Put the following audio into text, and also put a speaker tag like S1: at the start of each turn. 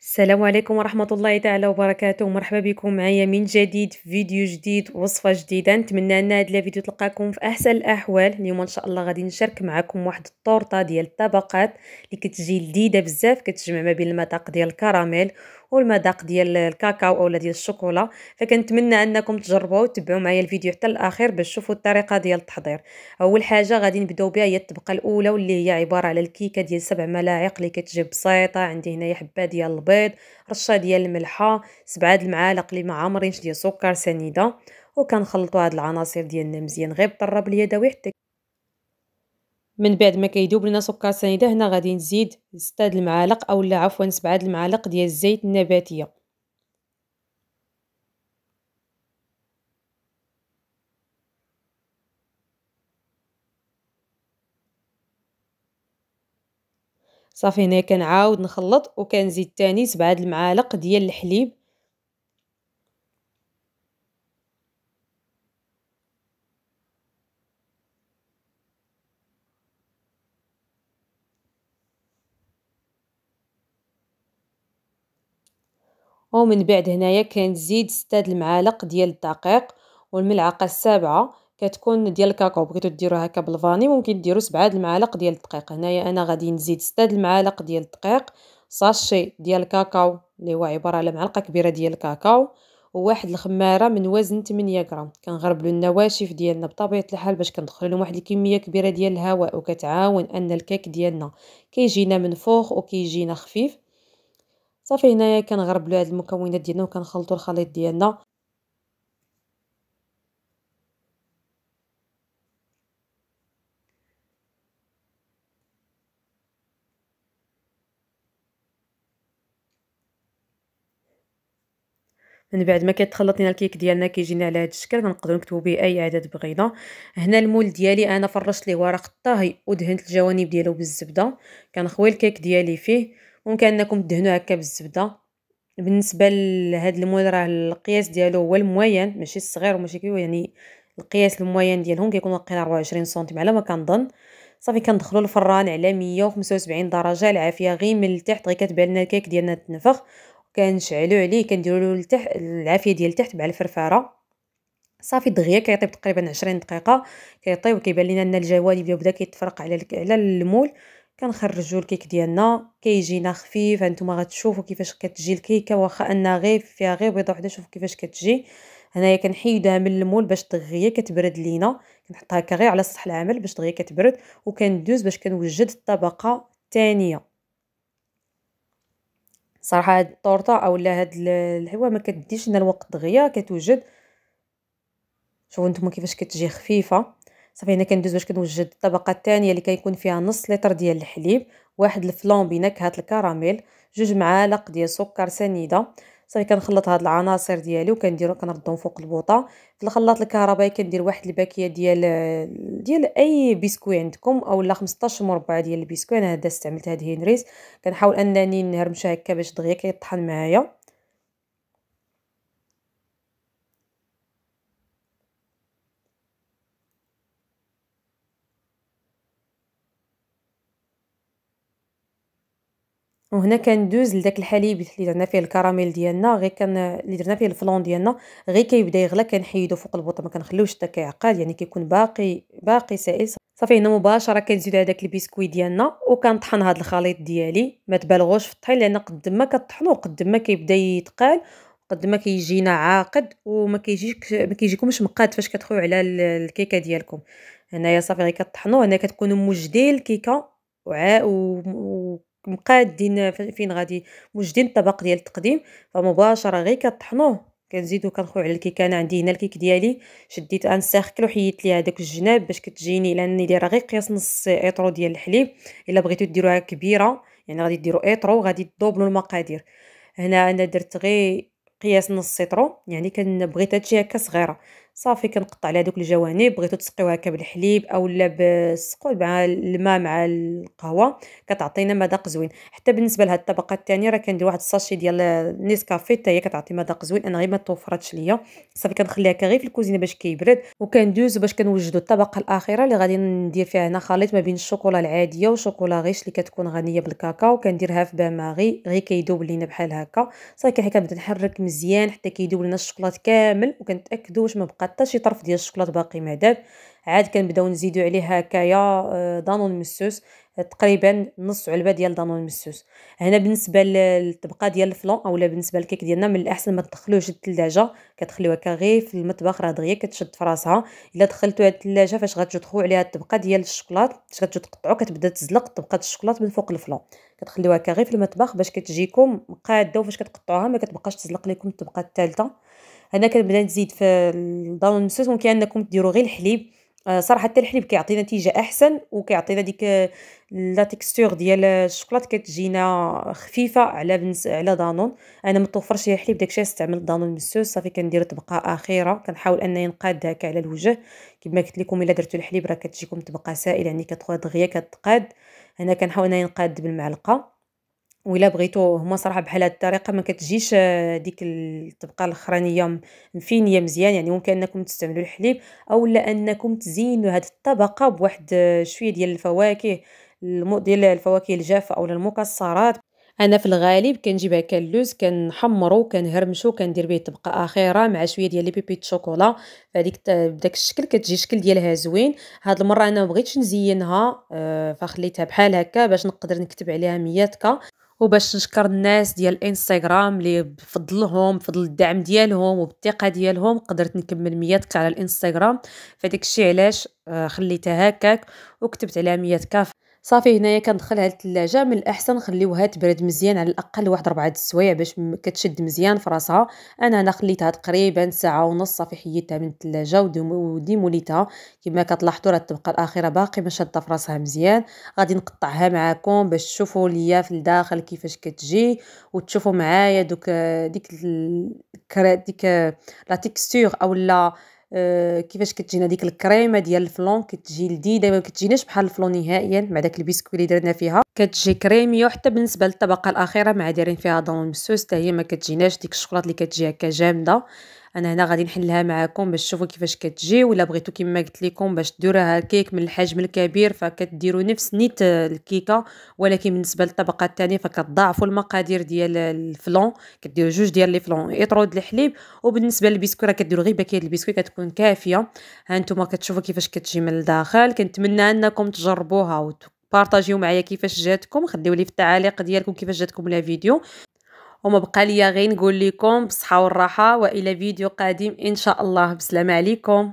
S1: السلام عليكم ورحمة الله تعالى وبركاته. مرحبا بكم معايا من جديد في فيديو جديد وصفة جديدة. نتمنى ان هاد الفيديو تلقاكم في احسن الاحوال. اليوم ان شاء الله غادي نشارك معكم واحد الطورطة ديال الطبقات اللي كتجي لذيذة بزاف، كتجمع ما بين المذاق ديال الكراميل والمذاق ديال الكاكاو اولا ديال الشوكولا. فكنتمنى انكم تجربوا وتتبعوا معايا الفيديو حتى الاخير باش تشوفوا الطريقة ديال التحضير. اول حاجة غادي نبداو بها هي الطبقة الاولى، واللي هي عبارة على الكيكة ديال 7 ملاعق اللي كتجي بسيطة. عندي هنايا حبة ديال البيض، رشه ديال الملحه، 7 المعالق اللي ما عامرينش ديال سكر سنيده، وكنخلطوا هاد العناصر ديالنا مزيان غير بالطراب اليدوي حتى من بعد ما كيذوب لنا سكر سنيده. هنا غادي نزيد 6 المعالق اولا عفوا 7 المعالق ديال الزيت النباتيه. صافي هنا كنعاود نخلط وكنزيد تاني 7 المعالق ديال الحليب. ومن بعد هنايا كنزيد 6 المعالق ديال الدقيق، والملعقه السابعه كتكون ديال الكاكاو. بغيتو ديروها هكا بالفاني ممكن ديروا 7 المعالق ديال الدقيق. هنايا انا غادي نزيد 6 المعالق ديال الدقيق، ساشي ديال الكاكاو اللي هو عباره على معلقه كبيره ديال الكاكاو، وواحد الخماره من وزن 8 غرام. كنغربلوا النواشف ديالنا بطبيعه الحال باش كندخلوا لهم واحد الكميه كبيره ديال الهواء، وكتعاون ان الكيك ديالنا كيجينا منفوخ وكيجينا خفيف. صافي هنايا كنغربلو هاد المكونات ديالنا وكنخلطوا الخليط ديالنا. من بعد ما كيتخلط لينا الكيك ديالنا كيجينا على هاد الشكل، كنقدروا نكتبوا به اي عدد بغينا. هنا المول ديالي انا فرشت ليه ورق الطهي ودهنت الجوانب ديالو بالزبده. كنخوي الكيك ديالي فيه، ممكن انكم تدهنوه هكا بالزبده. بالنسبه لهاد المول راه القياس ديالو هو الموين، ماشي الصغير وماشي كبير، يعني القياس الموين ديالهم كيكون واقيلا 24 سنتيم على ما كنظن. صافي كندخلوا الفران على 175 درجه العافيه غير من التحت، غير كتبان لنا الكيك ديالنا تنفخ. كنشعلوا عليه كنديروا له لتحت العافيه ديال التحت مع الفرفاره. صافي دغيا كيطيب تقريبا 20 دقيقه. كيطيب وكيبان لنا ان الجوانب ديالو بدا كيتفرق على المول. كنخرجوا الكيك ديالنا كيجينا خفيف. هانتوما غتشوفوا كيفاش كتجي الكيكه، واخا انها غير فيها غير بيضه وحده. شوفوا كيفاش كتجي. هنايا كنحيدها من المول باش دغيا كتبرد لينا. كنحطها هكا غير على سطح العمل باش دغيا كتبرد، وكندوز باش كنوجد الطبقه الثانيه. صراحه هاد الطورطه اولا هاد الحلوه ما كديش لنا الوقت دغيا كتوجد. شوفوا نتوما كيفاش كتجي خفيفه. صافي هنا كندوز باش كنوجد الطبقه الثانيه اللي كيكون فيها نص لتر ديال الحليب، واحد الفلون بنكهه الكراميل، 2 معالق ديال سكر سنيده. صافي كنخلط هاد العناصر ديالي وكنديرو كنردهم فوق البوطه. في الخلاط الكهربائي كندير واحد الباكيه ديال اي بسكوي عندكم اولا 15 مربع ديال البسكوي. انا هذا استعملت هاد هنريز. كنحاول انني نهرمشها هكا باش دغيا كيطحن معايا. وهنا كندوز لداك الحليب اللي درنا فيه الكراميل ديالنا، غير اللي درنا فيه الفلون ديالنا غير كيبدا يغلى كنحيدو فوق البوطه، ما كنخليوش حتى كيعقد، يعني كيكون باقي سائل. صافي هنا مباشره كنزيدو هذاك البسكويت ديالنا وكنطحن هذا الخليط ديالي. ما تبالغوش في الطحين، لان قد ما كطحنوا قد ما كيبدا يتقال، قد ما كيجينا عاقد وما ما كيجيكمش مقاد فاش كتخويو على الكيكه ديالكم. هنايا صافي غير كطحنوا. هنا كتكونوا موجدين الكيكه مقادين فين غادي موجدين الطبق ديال التقديم. فمباشره غير كطحنوه كنزيدو كنخوي على الكيك. انا عندي هنا الكيك ديالي شديت ان سيركل وحيدت ليه هذاك الجناب باش كتجيني، لاني دايره غير قياس نص ايطرو ديال الحليب. الا بغيتو ديروها كبيره يعني غادي ديروا ايطرو، غادي تدوبلوا المقادير. هنا انا درت غير قياس نص ايطرو، يعني بغيت هادشي هكا صغيره. صافي كنقطع على دوك الجوانب. بغيتو تسقيو هكا بالحليب اولا بالسقو مع الماء مع القهوه كتعطينا مذاق زوين. حتى بالنسبه لهاد الطبقه الثانيه راه كندير واحد الساشي ديال نيسكافي حتى هي كتعطي مذاق زوين، انا غير ما توفرتش ليا. صافي كنخليها هكا غير في الكوزينه باش كيبرد، وكندوزو باش كنوجدوا الطبقه الاخيره اللي غادي ندير فيها هنا خليط ما بين الشوكولا العاديه وشوكولا غيش اللي كتكون غنيه بالكاكاو. كنديرها في بان ماغي غير كيذوب لينا بحال هكا. صافي كنبدا نحرك مزيان حتى كيذوب لنا الشوكولات كامل، وكنتاكدوا واش ما بقى حتى شي طرف ديال الشوكولات باقي معداب. عاد كنبداو نزيدو عليه هكايا دانون مسوس، تقريبا نص علبه ديال دانون مسوس. هنا بالنسبه للطبقه ديال الفلون اولا بالنسبه للكيك ديالنا من الاحسن ما تدخلوهش للثلاجه، كتخليوها هكا غير في المطبخ راه دغيا كتشد في راسها. الا دخلتوها للثلاجه فاش غتدخلوا عليها الطبقه ديال الشوكولات فاش غتجيو تقطعوا كتبدا تزلق طبقه الشوكولات من فوق الفلون. كتخليوها هكا غير في المطبخ باش كتجيكم مقاده، وفاش كتقطعوها ما كتبقاش تزلق لكم الطبقه الثالثه. هنا كنبدا نزيد في الدانون مسوس. ممكن انكم ديروا غير الحليب، صراحه حتى الحليب كيعطي نتيجه احسن وكيعطينا ديك لا تيكستور ديال الشوكولات كتجينا خفيفه على دانون. انا ما توفرش ليا الحليب داكشي استعملت دانون مسوس. صافي كندير طبقه اخيره كنحاول انني نقاد هكا على الوجه. كما قلت لكم الا درتوا الحليب راه كتجيكم طبقه سائله يعني كتخوها دغيا كتقاد. هنا كنحاول انني نقاد بالمعلقه. وإلا بغيتو هما صراحة بحال هاد الطريقة ما كتجيش ديك الطبقة الاخرانية مفينية مزيان، يعني ممكن انكم تستعملوا الحليب اولا انكم تزينوا هاد الطبقة بواحد شوية ديال الفواكه، ديال الفواكه الجافة اولا المكسرات. انا في الغالب كنجيب هكا اللوز كنحمرو كنهرمشو كندير به طبقه اخيره مع شويه ديال لي بيبي الشوكولا. فهاديك بداك الشكل كتجي الشكل ديالها زوين. هاد المره انا مبغيتش نزينها فخليتها بحال هكا باش نقدر نكتب عليها 100 كا، وباش نشكر الناس ديال الانستغرام اللي بفضلهم بفضل الدعم ديالهم وبالثقه ديالهم قدرت نكمل 100 كا على الانستغرام. فداك الشيء علاش خليتها هكاك وكتبت عليها 100 كا. صافي هنايا كندخلها للثلاجه. من الاحسن نخليوها تبرد مزيان على الاقل واحد 4 السوايع باش كتشد مزيان في راسها. انا هنا خليتها تقريبا ساعه ونص. صافي حيدتها من الثلاجه وديموليتها. كما كتلاحظوا راه الطبقه الاخيره باقي ما شاده في راسها مزيان. غادي نقطعها معكم باش تشوفوا ليا في الداخل كيفاش كتجي وتشوفوا معايا ديك لا تيكستور اولا كيفاش كتجينا ديك الكريمه ديال الفلون. كتجي لذيذه ما كتجيناش بحال الفلون نهائيا مع داك البسكويت اللي درنا فيها، كتجي كريميه. وحتى بالنسبه للطبقه الاخيره مع دايرين فيها دون مسوس حتى هي ما كتجيناش ديك الشوكولاط اللي كتجي هكا جامده. انا هنا غادي نحلها معكم باش تشوفوا كيفاش كتجي. ولا بغيتو كما قلت لكم باش ديروها الكيك من الحجم الكبير فكديروا نفس نيت الكيكه، ولكن بالنسبه للطبقه الثانيه فكتضاعفوا المقادير ديال الفلون. كديروا جوج ديال لي فلون اطرود الحليب. وبالنسبه للبسكويت راه كديروا غير باكيه البسكويت كتكون كافيه. ها انتم كتشوفوا كيفاش كتجي من الداخل. كنتمنى انكم تجربوها بارطاجيو معايا كيفاش جاتكم. خليو لي في التعاليق ديالكم كيفاش جاتكم لا فيديو. وما بقى ليا غير نقول لكم بصحه والراحه والى فيديو قادم ان شاء الله. بسلامه عليكم.